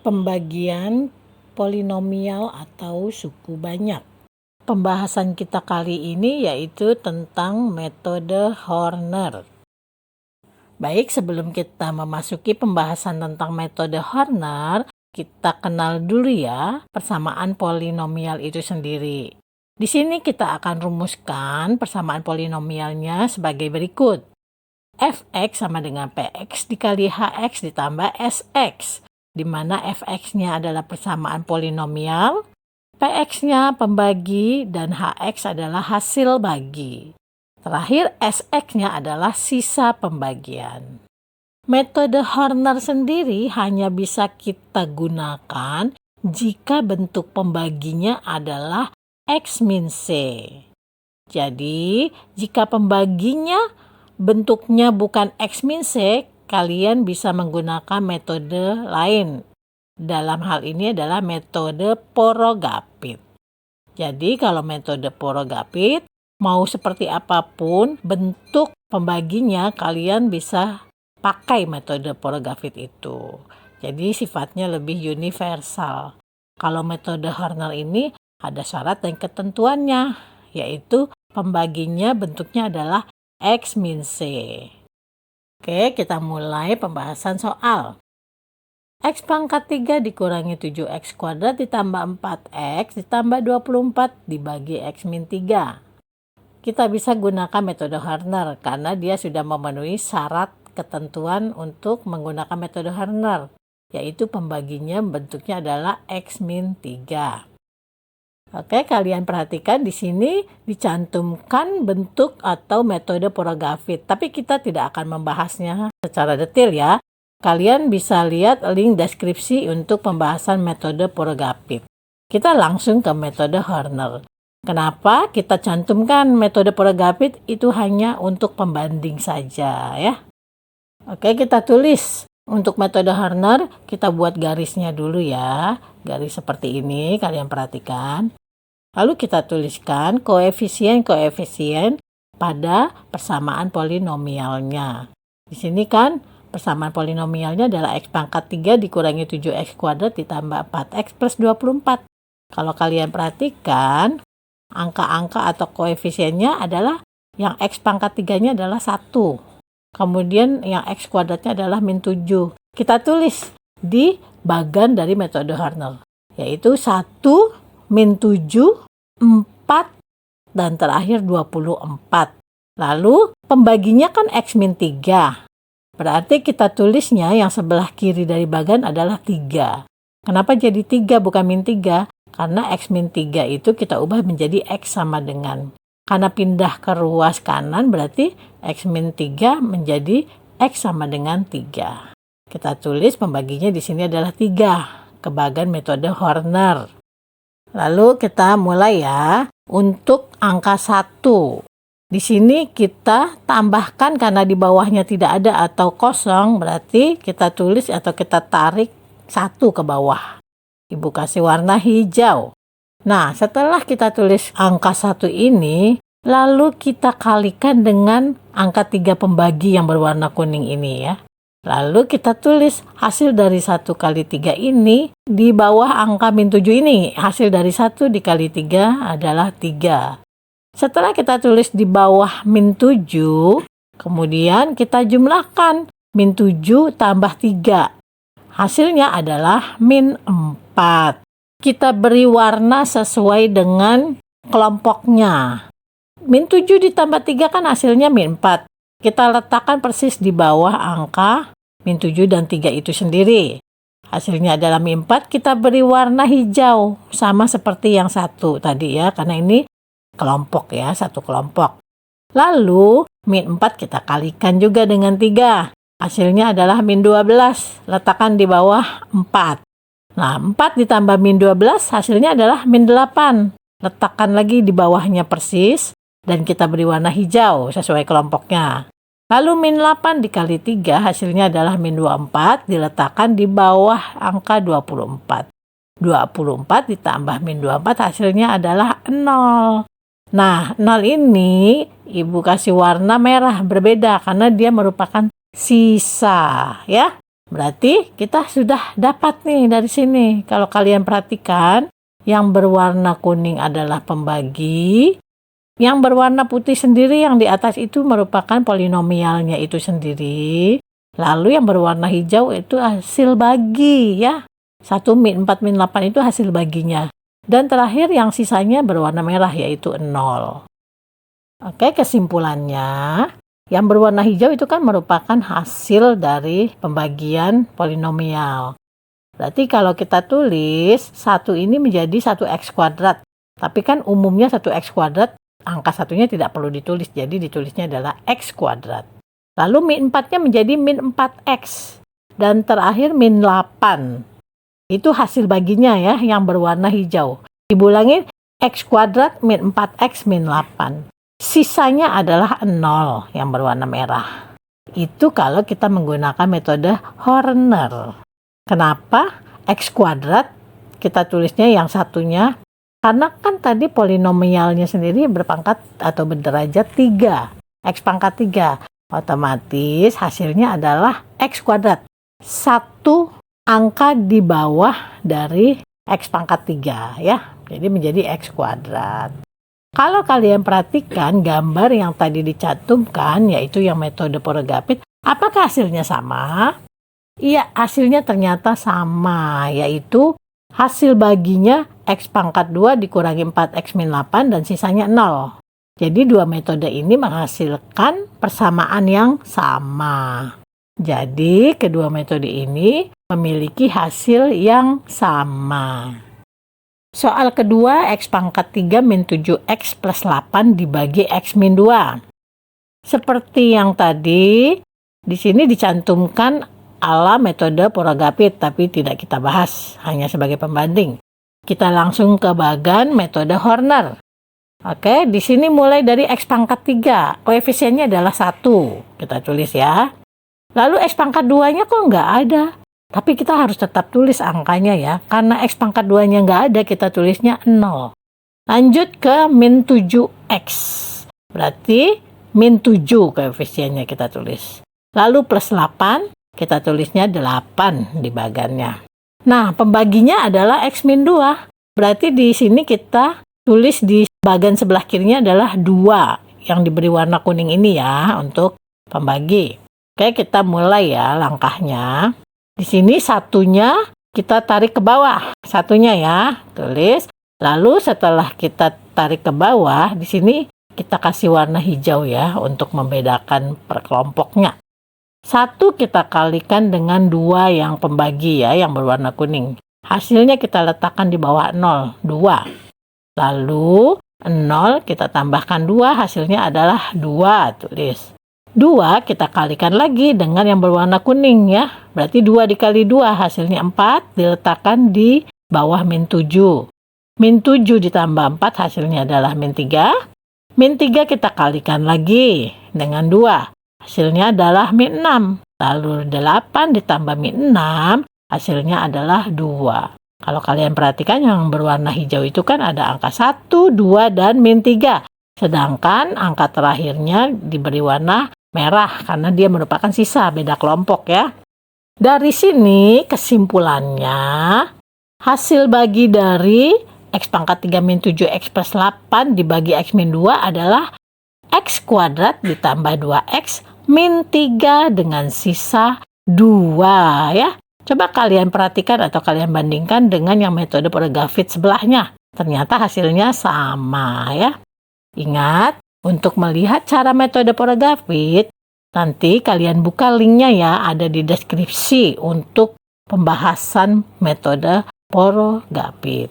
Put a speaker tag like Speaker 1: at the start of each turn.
Speaker 1: Pembagian polinomial atau suku banyak. Pembahasan kita kali ini yaitu tentang metode Horner. Baik, sebelum kita memasuki pembahasan tentang metode Horner, kita kenal dulu ya persamaan polinomial itu sendiri. Di sini kita akan rumuskan persamaan polinomialnya sebagai berikut. Fx sama dengan Px dikali Hx ditambah Sx, di mana Fx-nya adalah persamaan polinomial, Px-nya pembagi, dan Hx adalah hasil bagi. Terakhir, Sx-nya adalah sisa pembagian. Metode Horner sendiri hanya bisa kita gunakan jika bentuk pembaginya adalah X min C. Jadi, jika pembaginya bentuknya bukan X min C, kalian bisa menggunakan metode lain. Dalam hal ini adalah metode Porogapit. Jadi kalau metode Porogapit, mau seperti apapun bentuk pembaginya, kalian bisa pakai metode Porogapit itu. Jadi sifatnya lebih universal. Kalau metode Horner ini ada syarat dan ketentuannya, yaitu pembaginya bentuknya adalah X min C. Oke, kita mulai pembahasan soal. X pangkat 3 dikurangi 7x kuadrat ditambah 4x ditambah 24 dibagi x min 3. Kita bisa gunakan metode Horner karena dia sudah memenuhi syarat ketentuan untuk menggunakan metode Horner, yaitu pembaginya bentuknya adalah x min 3. Oke, kalian perhatikan di sini dicantumkan bentuk atau metode Porogapit, tapi kita tidak akan membahasnya secara detail ya. Kalian bisa lihat link deskripsi untuk pembahasan metode Porogapit. Kita langsung ke metode Horner. Kenapa kita cantumkan metode Porogapit? Itu hanya untuk pembanding saja ya. Oke, kita tulis. Untuk metode Horner, kita buat garisnya dulu ya. Garis seperti ini, kalian perhatikan. Lalu kita tuliskan koefisien-koefisien pada persamaan polinomialnya. Di sini kan persamaan polinomialnya adalah x pangkat 3 dikurangi 7x kuadrat ditambah 4x plus 24. Kalau kalian perhatikan, angka-angka atau koefisiennya adalah yang x pangkat 3-nya adalah 1. Kemudian yang x kuadratnya adalah min 7. Kita tulis di bagan dari metode Horner, yaitu 1, min 7, 4, dan terakhir 24. Lalu pembaginya kan x min 3. Berarti kita tulisnya yang sebelah kiri dari bagan adalah 3. Kenapa jadi 3 bukan min 3? Karena x min 3 itu kita ubah menjadi x sama dengan. Karena pindah ke ruas kanan berarti x min 3 menjadi x sama dengan 3. Kita tulis pembaginya di sini adalah 3 ke bagan metode Horner. Lalu kita mulai ya untuk angka 1. Di sini kita tambahkan karena di bawahnya tidak ada atau kosong, berarti kita tulis atau kita tarik 1 ke bawah. Ibu kasih warna hijau. Nah, setelah kita tulis angka 1 ini, lalu kita kalikan dengan angka 3 pembagi yang berwarna kuning ini ya. Lalu kita tulis hasil dari 1 kali 3 ini di bawah angka min 7 ini. Hasil dari 1 dikali 3 adalah 3. Setelah kita tulis di bawah min 7, kemudian kita jumlahkan min 7 tambah 3. Hasilnya adalah min 4. Kita beri warna sesuai dengan kelompoknya. Min 7 ditambah 3 kan hasilnya min 4. Kita letakkan persis di bawah angka min 7 dan 3 itu sendiri. Hasilnya adalah min 4, kita beri warna hijau. Sama seperti yang 1 tadi ya, karena ini kelompok ya, satu kelompok. Lalu min 4 kita kalikan juga dengan 3. Hasilnya adalah min 12. Letakkan di bawah 4. Nah, 4 ditambah min 12 hasilnya adalah min 8. Letakkan lagi di bawahnya persis dan kita beri warna hijau sesuai kelompoknya. Lalu min 8 dikali 3 hasilnya adalah min 24. Diletakkan di bawah angka 24. 24 ditambah min 24 hasilnya adalah 0. Nah, 0 ini Ibu kasih warna merah berbeda karena dia merupakan sisa ya. Berarti kita sudah dapat nih dari sini. Kalau kalian perhatikan, yang berwarna kuning adalah pembagi. Yang berwarna putih sendiri yang di atas itu merupakan polinomialnya itu sendiri. Lalu yang berwarna hijau itu hasil bagi ya. 1 min 4 min 8 itu hasil baginya. Dan terakhir yang sisanya berwarna merah yaitu 0. Oke, kesimpulannya. Yang berwarna hijau itu kan merupakan hasil dari pembagian polinomial. Berarti kalau kita tulis 1 ini menjadi 1x kuadrat. Tapi kan umumnya 1x kuadrat, angka satunya tidak perlu ditulis. Jadi ditulisnya adalah x kuadrat. Lalu min 4-nya menjadi min 4x. Dan terakhir min 8. Itu hasil baginya ya, yang berwarna hijau. Dibulangin x kuadrat min 4x min 8. Sisanya adalah 0 yang berwarna merah. Itu kalau kita menggunakan metode Horner. Kenapa x kuadrat kita tulisnya yang satunya? Karena kan tadi polinomialnya sendiri berpangkat atau berderajat 3. X pangkat 3. Otomatis hasilnya adalah x kuadrat. Satu angka di bawah dari x pangkat 3 ya. Jadi menjadi x kuadrat. Kalau kalian perhatikan gambar yang tadi dicantumkan, yaitu yang metode Porogapit, apakah hasilnya sama? Iya, hasilnya ternyata sama, yaitu hasil baginya x pangkat 2 dikurangi 4x min 8 dan sisanya 0. Jadi dua metode ini menghasilkan persamaan yang sama. Jadi kedua metode ini memiliki hasil yang sama. Soal kedua, x pangkat 3 min 7x plus 8 dibagi x min 2. Seperti yang tadi, di sini dicantumkan ala metode Porogapit, tapi tidak kita bahas, hanya sebagai pembanding. Kita langsung ke bagan metode Horner. Oke, di sini mulai dari x pangkat 3, koefisiennya adalah 1, kita tulis ya. Lalu x pangkat 2-nya kok nggak ada? Tapi kita harus tetap tulis angkanya ya, karena x pangkat 2-nya nggak ada, kita tulisnya 0. Lanjut ke min 7x, berarti min 7 koefisiennya kita tulis. Lalu plus 8, kita tulisnya 8 di bagannya. Nah, pembaginya adalah x min 2, berarti di sini kita tulis di bagan sebelah kirinya adalah 2, yang diberi warna kuning ini ya, untuk pembagi. Oke, kita mulai ya langkahnya. Di sini satunya kita tarik ke bawah, satunya ya, tulis. Lalu setelah kita tarik ke bawah, di sini kita kasih warna hijau ya untuk membedakan per kelompoknya. 1 kita kalikan dengan 2 yang pembagi ya, yang berwarna kuning. Hasilnya kita letakkan di bawah 0, 2. Lalu 0 kita tambahkan 2, hasilnya adalah 2, tulis. 2 kita kalikan lagi dengan yang berwarna kuning ya. Berarti 2 dikali 2 hasilnya 4, diletakkan di bawah min 7. Min 7 ditambah 4 hasilnya adalah min 3. Min 3 kita kalikan lagi dengan 2. Hasilnya adalah min 6. Lalu 8 ditambah min 6 hasilnya adalah 2. Kalau kalian perhatikan yang berwarna hijau itu kan ada angka 1, 2, dan min 3. Sedangkan angka terakhirnya diberi warna merah karena dia merupakan sisa, beda kelompok ya. Dari sini kesimpulannya, hasil bagi dari x pangkat 3 min 7x plus 8 dibagi x min 2 adalah x kuadrat ditambah 2x min 3 dengan sisa 2 ya. Coba kalian perhatikan atau kalian bandingkan dengan yang metode Porogapit sebelahnya. Ternyata hasilnya sama ya. Ingat, untuk melihat cara metode Porogapit, nanti kalian buka linknya ya, ada di deskripsi untuk pembahasan metode Porogapit.